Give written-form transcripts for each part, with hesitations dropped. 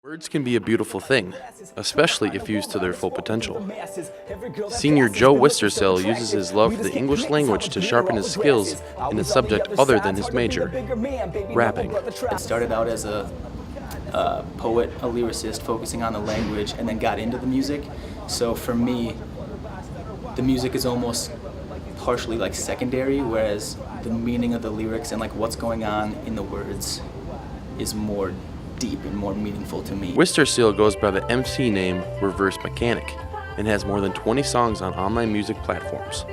Words can be a beautiful thing, especially if used to their full potential. Senior Joe Wistersill uses his love for the English language to sharpen his skills in a subject other than his major, rapping. I started out as a poet, a lyricist, focusing on the language, and then got into the music. So for me, the music is almost partially like secondary, whereas the meaning of the lyrics and like what's going on in the words is more deep and more meaningful to me. Wistersill goes by the MC name Reverse Mechanic and has more than 20 songs on online music platforms.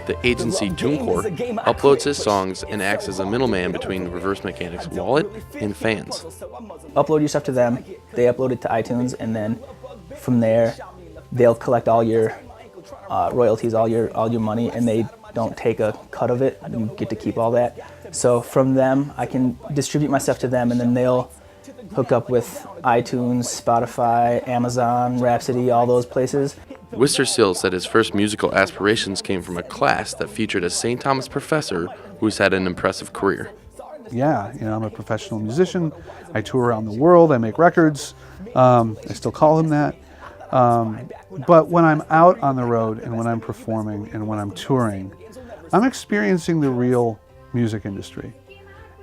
The agency TuneCore uploads his songs and acts as a middleman between Reverse Mechanic's wallet and fans. Upload your stuff to them, they upload it to iTunes, and then from there they'll collect all your royalties, all your money, and they don't take a cut of it. You get to keep all that. So from them, I can distribute my stuff to them, and then they'll hook up with iTunes, Spotify, Amazon, Rhapsody, all those places. Wistersill said his first musical aspirations came from a class that featured a St. Thomas professor who's had an impressive career. Yeah, I'm a professional musician. I tour around the world. I make records. I still call him that. But when I'm out on the road and when I'm performing and when I'm touring, I'm experiencing the real music industry.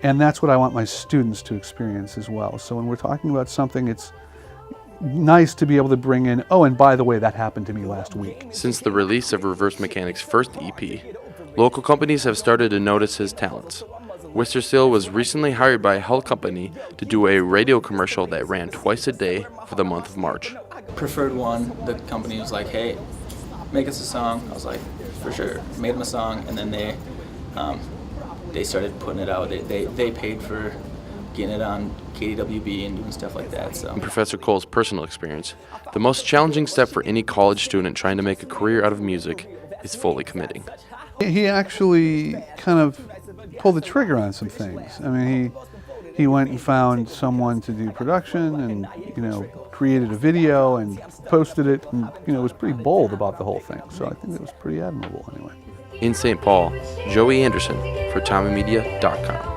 And that's what I want my students to experience as well. So when we're talking about something, it's nice to be able to bring in, oh, and by the way, that happened to me last week. Since the release of Reverse Mechanic's first EP, local companies have started to notice his talents. Wistersill was recently hired by a health company to do a radio commercial that ran twice a day for the month of March. Preferred one, the company was like, hey, make us a song. I was like, for sure. Made them a song, and then they started putting it out. They paid for getting it on KDWB and doing stuff like that. So. In Professor Cole's personal experience, the most challenging step for any college student trying to make a career out of music is fully committing. He actually kind of pulled the trigger on some things. I mean, he went and found someone to do production and, created a video and posted it and, was pretty bold about the whole thing. So I think it was pretty admirable anyway. In St. Paul, Joey Anderson for TommyMedia.com.